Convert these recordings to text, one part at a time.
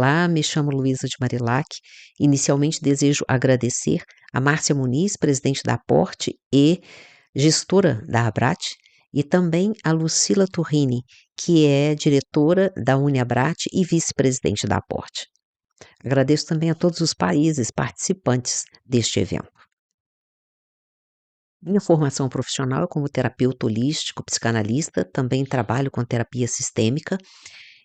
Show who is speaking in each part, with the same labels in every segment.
Speaker 1: Olá, me chamo Luísa de Marilac. Inicialmente desejo agradecer a Márcia Muniz, presidente da Aporte e gestora da Abrat, e também a Lucila Turrini, que é diretora da Uniabrat e vice-presidente da Aporte. Agradeço também a todos os países participantes deste evento. Minha formação profissional é como terapeuta holístico, psicanalista, também trabalho com terapia sistêmica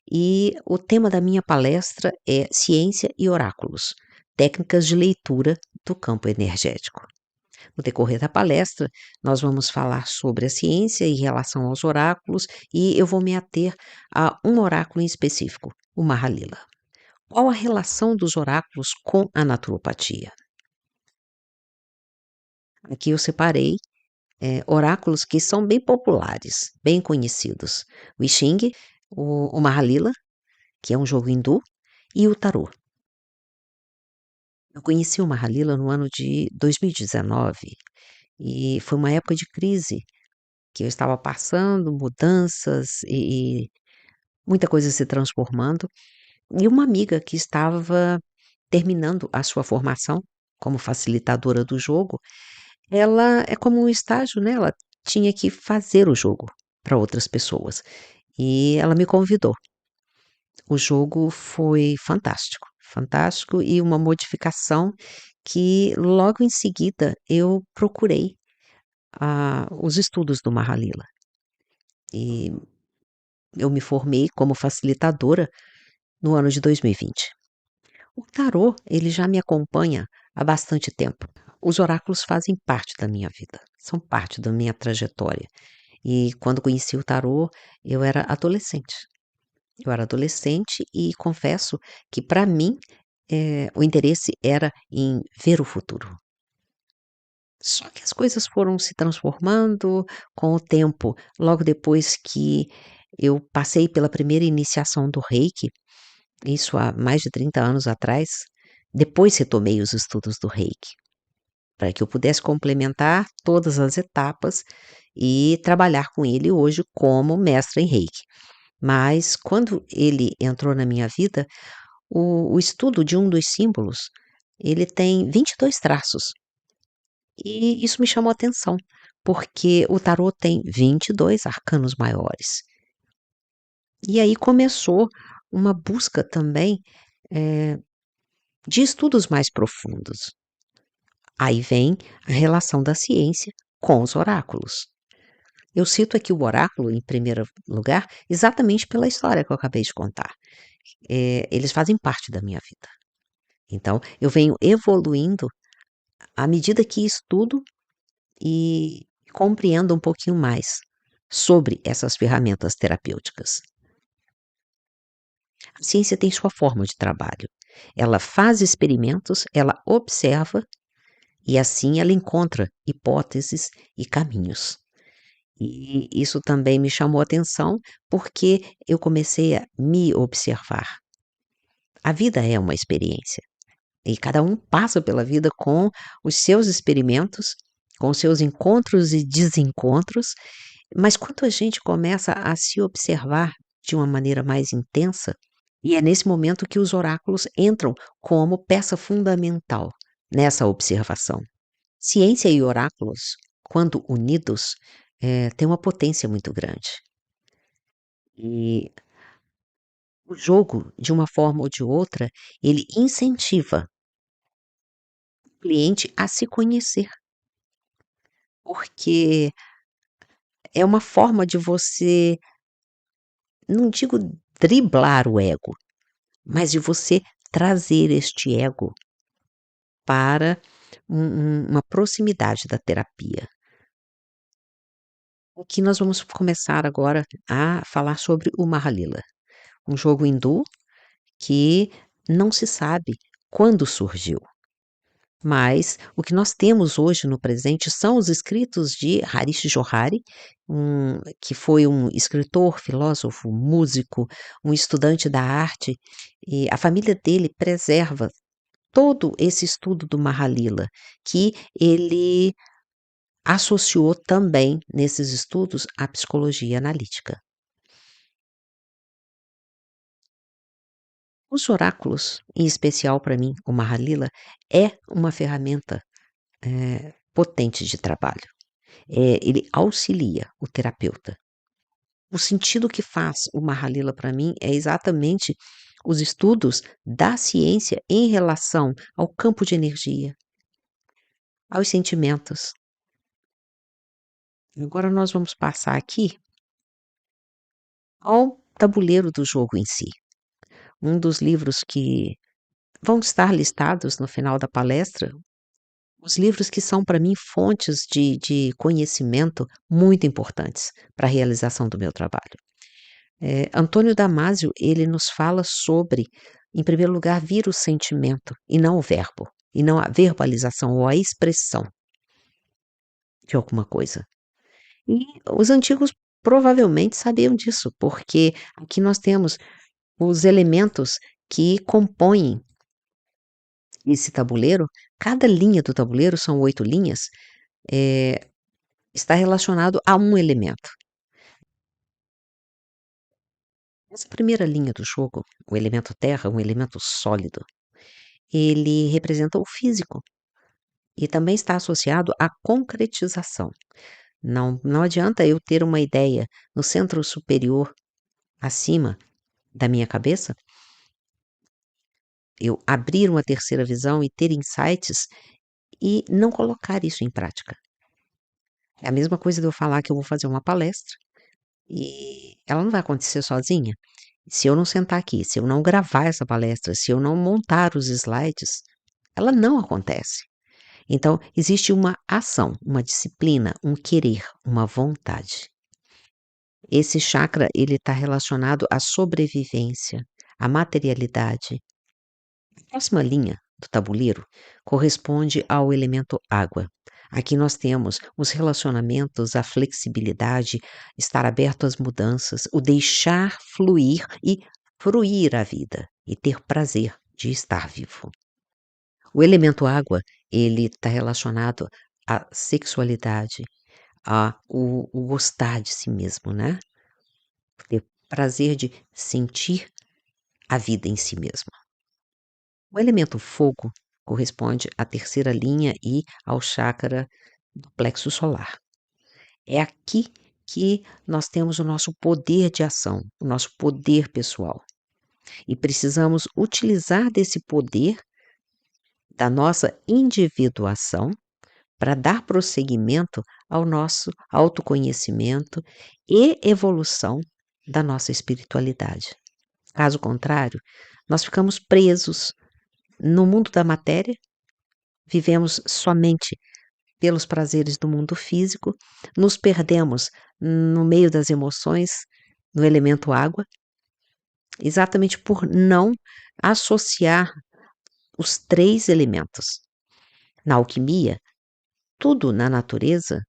Speaker 1: e o tema da minha palestra é Ciência e Oráculos, técnicas de leitura do campo energético. No decorrer da palestra, nós vamos falar sobre a ciência em relação aos oráculos e eu vou me ater a um oráculo em específico, o Mahalila. Qual a relação dos oráculos com a naturopatia? Aqui eu separei oráculos que são bem populares, bem conhecidos. O I Ching, o Mahalila, que é um jogo hindu, e o tarô. Eu conheci o Mahalila no ano de 2019 e foi uma época de crise que eu estava passando, mudanças e muita coisa se transformando. E uma amiga que estava terminando a sua formação como facilitadora do jogo, ela é como um estágio, né, ela tinha que fazer o jogo para outras pessoas. E ela me convidou. O jogo foi fantástico, fantástico e uma modificação que logo em seguida eu procurei, os estudos do Mahalila. E eu me formei como facilitadora no ano de 2020. O tarô, ele já me acompanha há bastante tempo. Os oráculos fazem parte da minha vida, são parte da minha trajetória. E quando conheci o tarô, eu era adolescente. Eu era adolescente e confesso que para mim, o interesse era em ver o futuro. Só que as coisas foram se transformando com o tempo. Logo depois que eu passei pela primeira iniciação do Reiki, isso há mais de 30 anos atrás, depois retomei os estudos do Reiki, para que eu pudesse complementar todas as etapas e trabalhar com ele hoje como mestra em Reiki. Mas quando ele entrou na minha vida, o estudo de um dos símbolos, ele tem 22 traços. E isso me chamou a atenção, porque o tarô tem 22 arcanos maiores. E aí começou uma busca também, eh, de estudos mais profundos. Aí vem a relação da ciência com os oráculos. Eu cito aqui o oráculo em primeiro lugar, exatamente pela história que eu acabei de contar. Eles fazem parte da minha vida. Então, eu venho evoluindo à medida que estudo e compreendo um pouquinho mais sobre essas ferramentas terapêuticas. A ciência tem sua forma de trabalho. Ela faz experimentos, ela observa e assim ela encontra hipóteses e caminhos. E isso também me chamou a atenção porque eu comecei a me observar. A vida é uma experiência. E cada um passa pela vida com os seus experimentos, com os seus encontros e desencontros, mas quando a gente começa a se observar de uma maneira mais intensa, e é nesse momento que os oráculos entram como peça fundamental nessa observação. Ciência e oráculos, quando unidos, têm uma potência muito grande. E o jogo, de uma forma ou de outra, ele incentiva o cliente a se conhecer. Porque é uma forma de você, não digo driblar o ego, mas de você trazer este ego para uma proximidade da terapia. Aqui nós vamos começar agora a falar sobre o Mahalila, um jogo hindu que não se sabe quando surgiu. Mas o que nós temos hoje no presente são os escritos de Harish Johari, que foi um escritor, filósofo, músico, um estudante da arte, e a família dele preserva todo esse estudo do Mahalila, que ele associou também nesses estudos à psicologia analítica. Os oráculos, em especial para mim, o Mahalila, é uma ferramenta, potente de trabalho. Ele auxilia o terapeuta. O sentido que faz o Mahalila para mim é exatamente os estudos da ciência em relação ao campo de energia, aos sentimentos. Agora nós vamos passar aqui ao tabuleiro do jogo em si. Um dos livros que vão estar listados no final da palestra, os livros que são para mim fontes de conhecimento muito importantes para a realização do meu trabalho. Antônio Damasio, ele nos fala sobre, em primeiro lugar, vir o sentimento e não o verbo, e não a verbalização ou a expressão de alguma coisa. E os antigos provavelmente sabiam disso, porque aqui nós temos os elementos que compõem esse tabuleiro. Cada linha do tabuleiro, são 8 linhas, está relacionado a um elemento. Essa primeira linha do jogo, o elemento terra, um elemento sólido, ele representa o físico e também está associado à concretização. Não adianta eu ter uma ideia no centro superior, acima da minha cabeça, eu abrir uma terceira visão e ter insights e não colocar isso em prática. É a mesma coisa de eu falar que eu vou fazer uma palestra e ela não vai acontecer sozinha. Se eu não sentar aqui, se eu não gravar essa palestra, se eu não montar os slides, ela não acontece. Então, existe uma ação, uma disciplina, um querer, uma vontade. Esse chakra, ele está relacionado à sobrevivência, à materialidade. A próxima linha do tabuleiro corresponde ao elemento água. Aqui nós temos os relacionamentos, a flexibilidade, estar aberto às mudanças, o deixar fluir e fruir a vida e ter prazer de estar vivo. O elemento água, ele está relacionado à sexualidade, a o gostar de si mesmo, né? Ter prazer de sentir a vida em si mesmo. O elemento fogo corresponde à terceira linha e ao chakra do plexo solar. É aqui que nós temos o nosso poder de ação, o nosso poder pessoal. E precisamos utilizar desse poder da nossa individuação para dar prosseguimento ao nosso autoconhecimento e evolução da nossa espiritualidade. Caso contrário, nós ficamos presos no mundo da matéria, vivemos somente pelos prazeres do mundo físico, nos perdemos no meio das emoções, no elemento água, exatamente por não associar os 3 elementos. Na alquimia, tudo na natureza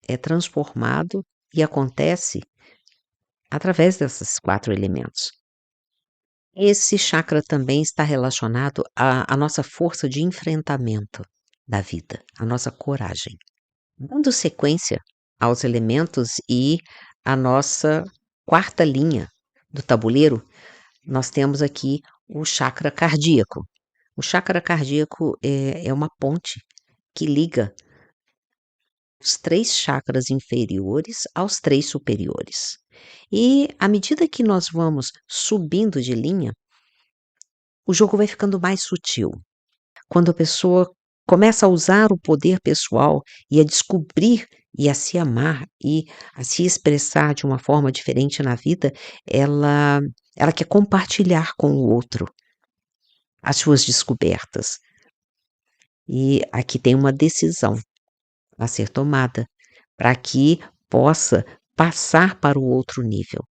Speaker 1: é transformado e acontece através desses 4 elementos. Esse chakra também está relacionado à nossa força de enfrentamento da vida, a nossa coragem. Dando sequência aos elementos e a nossa quarta linha do tabuleiro, nós temos aqui o chakra cardíaco. O chakra cardíaco é uma ponte que liga os 3 chakras inferiores aos 3 superiores. E à medida que nós vamos subindo de linha, o jogo vai ficando mais sutil. Quando a pessoa começa a usar o poder pessoal e a descobrir e a se amar e a se expressar de uma forma diferente na vida, ela quer compartilhar com o outro as suas descobertas. E aqui tem uma decisão a ser tomada para que possa passar para o outro nível.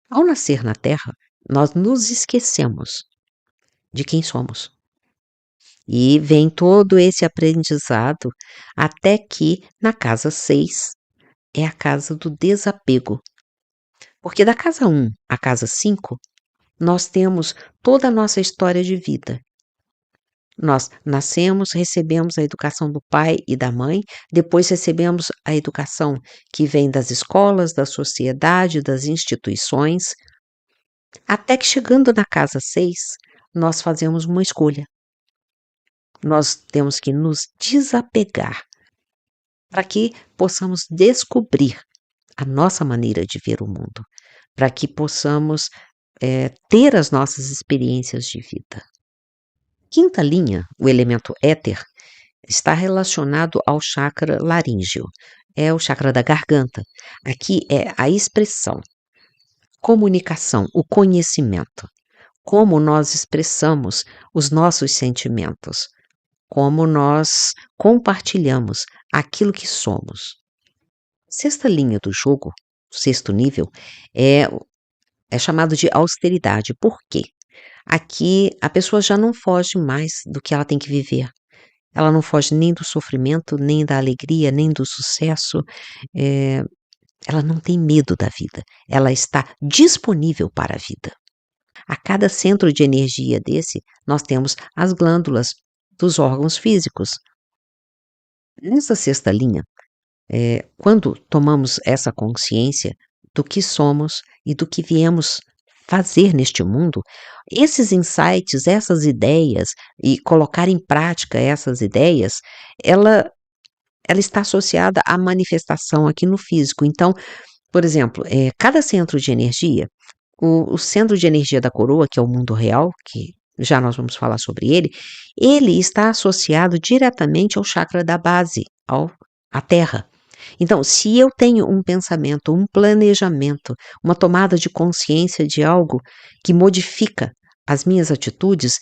Speaker 1: Ao nascer na Terra, nós nos esquecemos de quem somos. E vem todo esse aprendizado até que na casa 6 é a casa do desapego. Porque da casa 1 à casa 5, nós temos toda a nossa história de vida. Nós nascemos, recebemos a educação do pai e da mãe, depois recebemos a educação que vem das escolas, da sociedade, das instituições. Até que chegando na casa 6, nós fazemos uma escolha. Nós temos que nos desapegar para que possamos descobrir a nossa maneira de ver o mundo, para que possamos, ter as nossas experiências de vida. Quinta linha, o elemento éter, está relacionado ao chakra laríngeo, é o chakra da garganta. Aqui é a expressão, comunicação, o conhecimento, como nós expressamos os nossos sentimentos, como nós compartilhamos aquilo que somos. Sexta linha do jogo, sexto nível, é, é chamado de austeridade. Por quê? Aqui a pessoa já não foge mais do que ela tem que viver. Ela não foge nem do sofrimento, nem da alegria, nem do sucesso. eh, Ela não tem medo da vida. Ela está disponível para a vida. A cada centro de energia desse, nós temos as glândulas dos órgãos físicos. Nessa sexta linha, quando tomamos essa consciência do que somos e do que viemos fazer neste mundo, esses insights, essas ideias e colocar em prática essas ideias, ela ela está associada à manifestação aqui no físico. Então, por exemplo, cada centro de energia, o centro de energia da coroa, que é o mundo real, que já nós vamos falar sobre ele está associado diretamente ao chakra da base, à terra. Então, se eu tenho um pensamento, um planejamento, uma tomada de consciência de algo que modifica as minhas atitudes,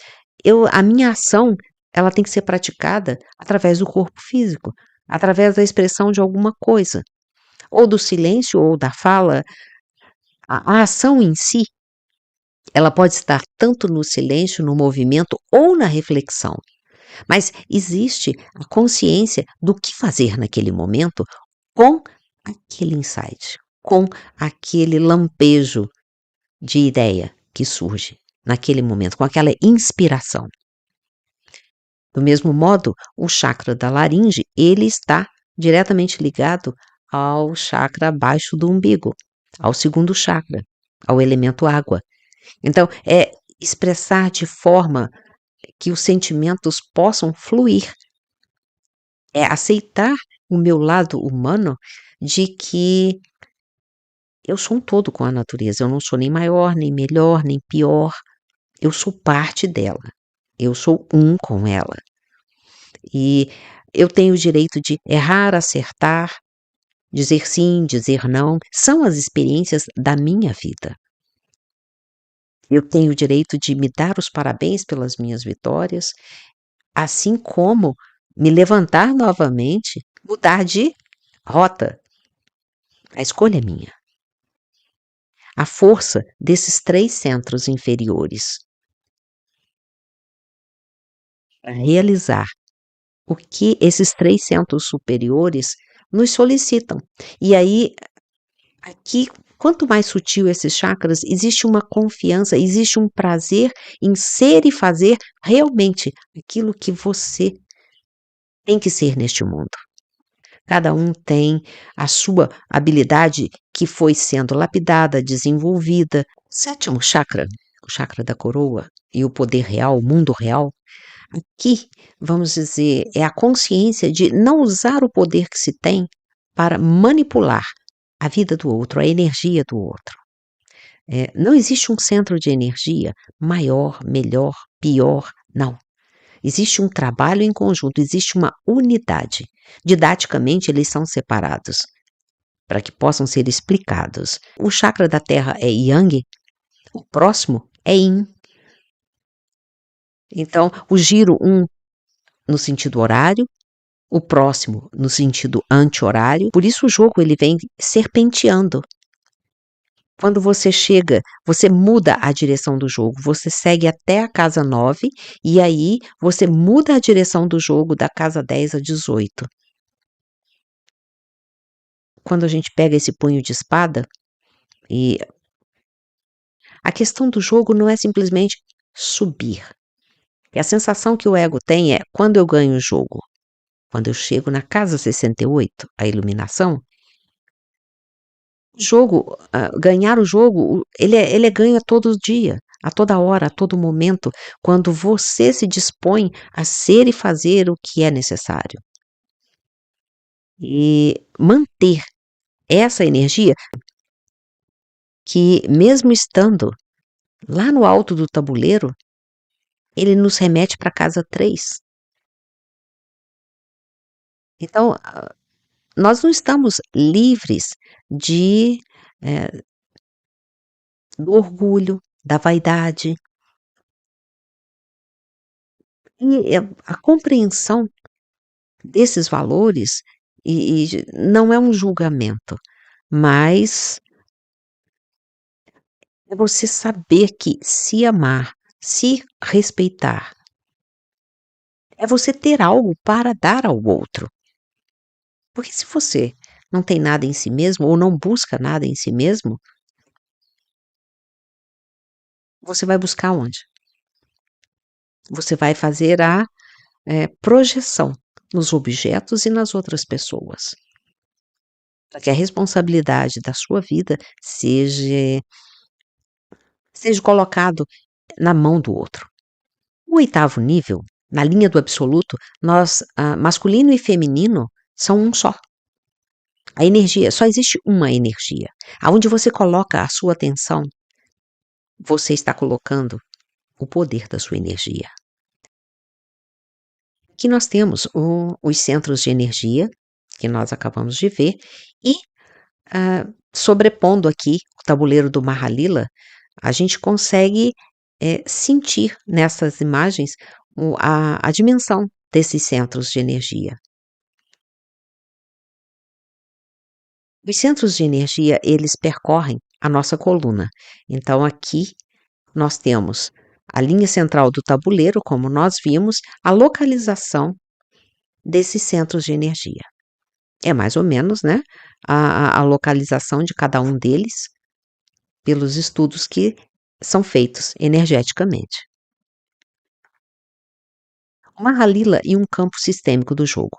Speaker 1: a minha ação, ela tem que ser praticada através do corpo físico, através da expressão de alguma coisa, ou do silêncio ou da fala. A ação em si, ela pode estar tanto no silêncio, no movimento ou na reflexão, mas existe a consciência do que fazer naquele momento com aquele insight, com aquele lampejo de ideia que surge naquele momento, com aquela inspiração. Do mesmo modo, o chakra da laringe, ele está diretamente ligado ao chakra abaixo do umbigo, ao segundo chakra, ao elemento água. Então, é expressar de forma que os sentimentos possam fluir, é aceitar o meu lado humano de que eu sou um todo com a natureza, eu não sou nem maior, nem melhor, nem pior, eu sou parte dela, eu sou um com ela. E eu tenho o direito de errar, acertar, dizer sim, dizer não, são as experiências da minha vida. Eu tenho o direito de me dar os parabéns pelas minhas vitórias, assim como me levantar novamente, mudar de rota. A escolha é minha. A força desses 3 centros inferiores para realizar o que esses 3 centros superiores nos solicitam. E aí, aqui, quanto mais sutil esses chakras, existe uma confiança, existe um prazer em ser e fazer realmente aquilo que você tem que ser neste mundo. Cada um tem a sua habilidade que foi sendo lapidada, desenvolvida. O sétimo chakra, o chakra da coroa e o poder real, o mundo real, aqui, vamos dizer, é a consciência de não usar o poder que se tem para manipular a vida do outro, a energia do outro. Não existe um centro de energia maior, melhor, pior, não. Existe um trabalho em conjunto, existe uma unidade. Didaticamente, eles são separados para que possam ser explicados. O chakra da terra é Yang, o próximo é Yin. Então, o giro no sentido horário, o próximo no sentido anti-horário. Por isso o jogo ele vem serpenteando. Quando você chega, você muda a direção do jogo, você segue até a casa 9 e aí você muda a direção do jogo da casa 10 a 18. Quando a gente pega esse punho de espada, e a questão do jogo não é simplesmente subir. E a sensação que o ego tem é quando eu ganho o jogo, quando eu chego na casa 68, a iluminação, O jogo, ganhar o jogo, ele é ganho a todo dia, a toda hora, a todo momento, quando você se dispõe a ser e fazer o que é necessário. E manter essa energia que mesmo estando lá no alto do tabuleiro, ele nos remete para casa 3. Então, nós não estamos livres de, eh, do orgulho, da vaidade, e a compreensão desses valores e não é um julgamento, mas é você saber que se amar, se respeitar, é você ter algo para dar ao outro. Porque se você não tem nada em si mesmo ou não busca nada em si mesmo, você vai buscar onde? Você vai fazer a, projeção nos objetos e nas outras pessoas, para que a responsabilidade da sua vida seja colocado na mão do outro. O oitavo nível, na linha do absoluto, nós, masculino e feminino são um só. A energia, só existe uma energia. Aonde você coloca a sua atenção, você está colocando o poder da sua energia. Aqui nós temos os centros de energia, que nós acabamos de ver, e sobrepondo aqui o tabuleiro do Mahalila, a gente consegue sentir nessas imagens a dimensão desses centros de energia. Os centros de energia, eles percorrem a nossa coluna. Então, aqui nós temos a linha central do tabuleiro, como nós vimos, a localização desses centros de energia. É mais ou menos, né, a localização de cada um deles pelos estudos que são feitos energeticamente. Uma Halila e um campo sistêmico do jogo.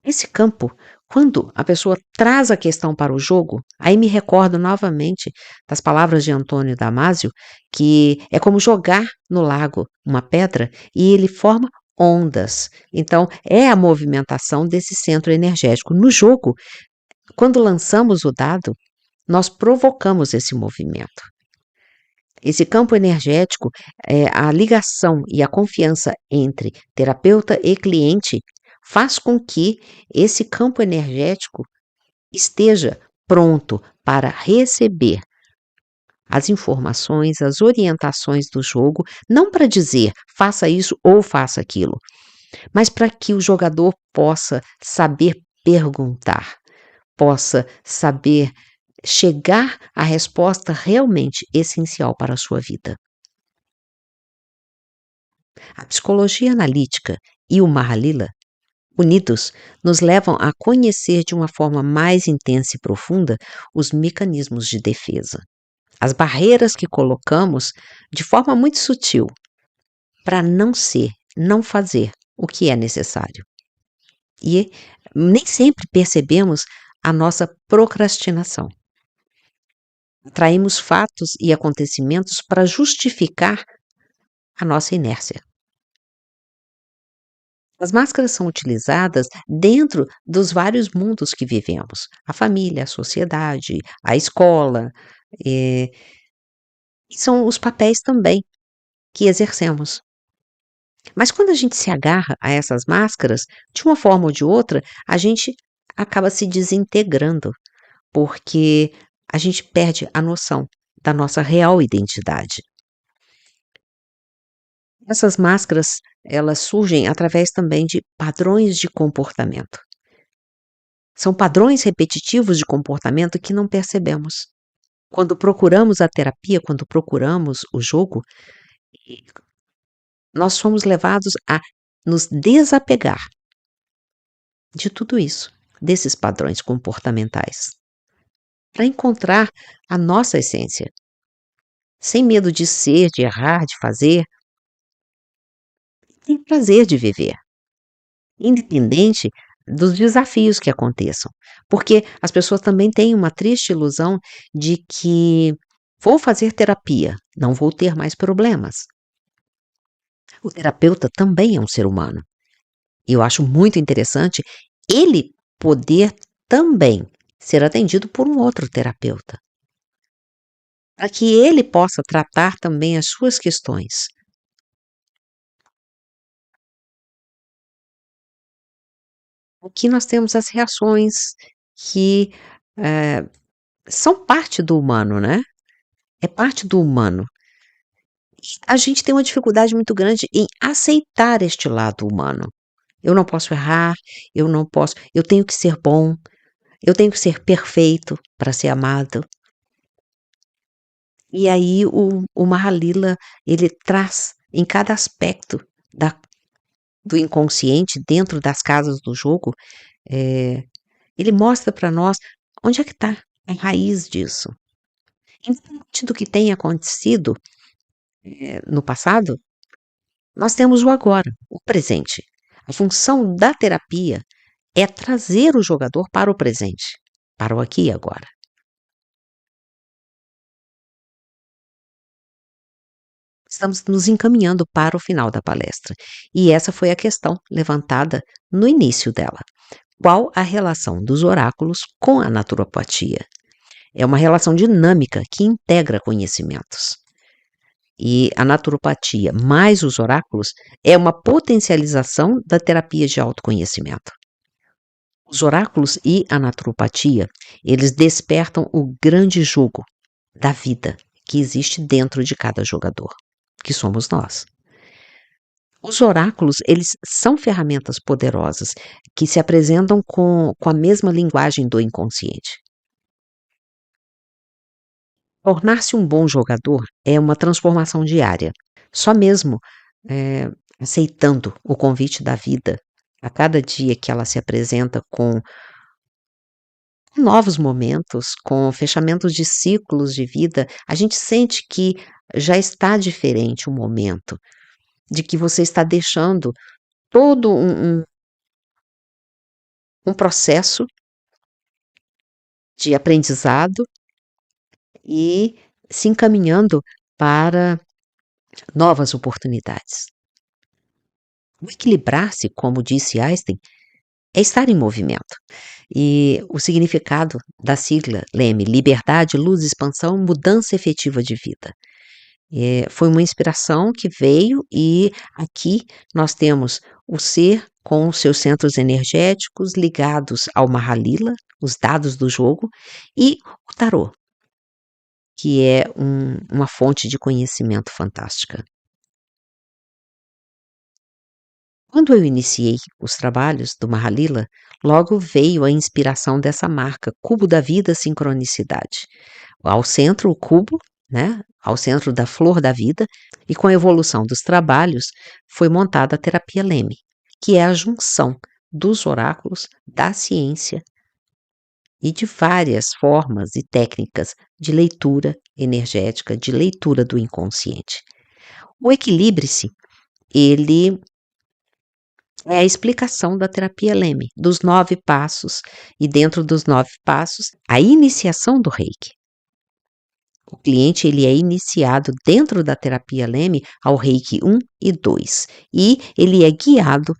Speaker 1: Esse campo, quando a pessoa traz a questão para o jogo, aí me recordo novamente das palavras de Antônio Damasio, que é como jogar no lago uma pedra e ele forma ondas. Então, é a movimentação desse centro energético. No jogo, quando lançamos o dado, nós provocamos esse movimento. Esse campo energético, a ligação e a confiança entre terapeuta e cliente faz com que esse campo energético esteja pronto para receber as informações, as orientações do jogo, não para dizer faça isso ou faça aquilo, mas para que o jogador possa saber perguntar, possa saber chegar à resposta realmente essencial para a sua vida. A psicologia analítica e o Mahalila, unidos, nos levam a conhecer de uma forma mais intensa e profunda os mecanismos de defesa, as barreiras que colocamos de forma muito sutil para não ser, não fazer o que é necessário. E nem sempre percebemos a nossa procrastinação. Atraímos fatos e acontecimentos para justificar a nossa inércia. As máscaras são utilizadas dentro dos vários mundos que vivemos: a família, a sociedade, a escola, e são os papéis também que exercemos. Mas quando a gente se agarra a essas máscaras, de uma forma ou de outra, a gente acaba se desintegrando, porque a gente perde a noção da nossa real identidade. Essas máscaras, elas surgem através também de padrões de comportamento. São padrões repetitivos de comportamento que não percebemos. Quando procuramos a terapia, quando procuramos o jogo, nós somos levados a nos desapegar de tudo isso, desses padrões comportamentais, para encontrar a nossa essência, sem medo de ser, de errar, de fazer, tem prazer de viver, independente dos desafios que aconteçam, porque as pessoas também têm uma triste ilusão de que vou fazer terapia, não vou ter mais problemas. O terapeuta também é um ser humano. E eu acho muito interessante ele poder também ser atendido por um outro terapeuta, para que ele possa tratar também as suas questões. Aqui nós temos as reações que, eh, são parte do humano, né, é parte do humano. A gente tem uma dificuldade muito grande em aceitar este lado humano. Eu não posso errar, eu tenho que ser bom, eu tenho que ser perfeito para ser amado. E aí o Mahalila, ele traz em cada aspecto da do inconsciente dentro das casas do jogo, eh, ele mostra para nós onde é que está a raiz disso. Independente do que tenha acontecido, no passado, nós temos o agora, o presente. A função da terapia é trazer o jogador para o presente, para o aqui e agora. Estamos nos encaminhando para o final da palestra, e essa foi a questão levantada no início dela. Qual a relação dos oráculos com a naturopatia? É uma relação dinâmica que integra conhecimentos. E a naturopatia mais os oráculos é uma potencialização da terapia de autoconhecimento. Os oráculos e a naturopatia, eles despertam o grande jogo da vida que existe dentro de cada jogador, que somos nós. Os oráculos, eles são ferramentas poderosas que se apresentam com a mesma linguagem do inconsciente. Tornar-se um bom jogador é uma transformação diária. Só mesmo aceitando o convite da vida, a cada dia que ela se apresenta com novos momentos, com fechamentos de ciclos de vida, a gente sente que já está diferente o momento, de que você está deixando todo um processo de aprendizado e se encaminhando para novas oportunidades. O equilibrar-se, como disse Einstein, é estar em movimento. E o significado da sigla LEME, liberdade, luz, expansão, mudança efetiva de vida. Foi uma inspiração que veio e aqui nós temos o ser com os seus centros energéticos ligados ao Mahalila, os dados do jogo, e o tarô, que é uma fonte de conhecimento fantástica. Quando eu iniciei os trabalhos do Mahalila, logo veio a inspiração dessa marca, Cubo da Vida Sincronicidade. Ao centro, o cubo, né? Ao centro da flor da vida, e com a evolução dos trabalhos, foi montada a terapia Leme, que é a junção dos oráculos, da ciência e de várias formas e técnicas de leitura energética, de leitura do inconsciente. O Equilibre-se, ele é a explicação da terapia Leme, dos 9 passos, e dentro dos 9 passos, a iniciação do Reiki. O cliente ele é iniciado dentro da terapia Leme ao Reiki 1 e 2, e ele é guiado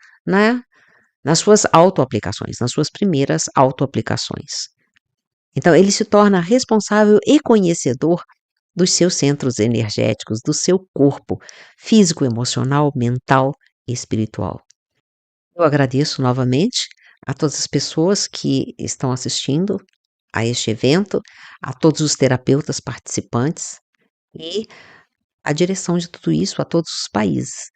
Speaker 1: nas suas autoaplicações, nas suas primeiras autoaplicações. Então, ele se torna responsável e conhecedor dos seus centros energéticos, do seu corpo físico, emocional, mental e espiritual. Eu agradeço novamente a todas as pessoas que estão assistindo a este evento, a todos os terapeutas participantes e a direção de tudo isso a todos os países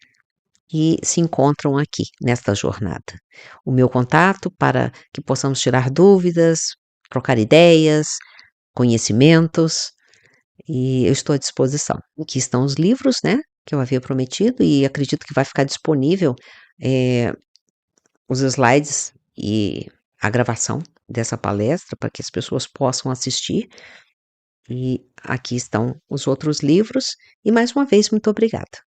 Speaker 1: que se encontram aqui nesta jornada. O meu contato para que possamos tirar dúvidas, trocar ideias, conhecimentos, e eu estou à disposição. Aqui estão os livros, né, que eu havia prometido e acredito que vai ficar disponível, os slides e a gravação dessa palestra para que as pessoas possam assistir. E aqui estão os outros livros. E mais uma vez, muito obrigada.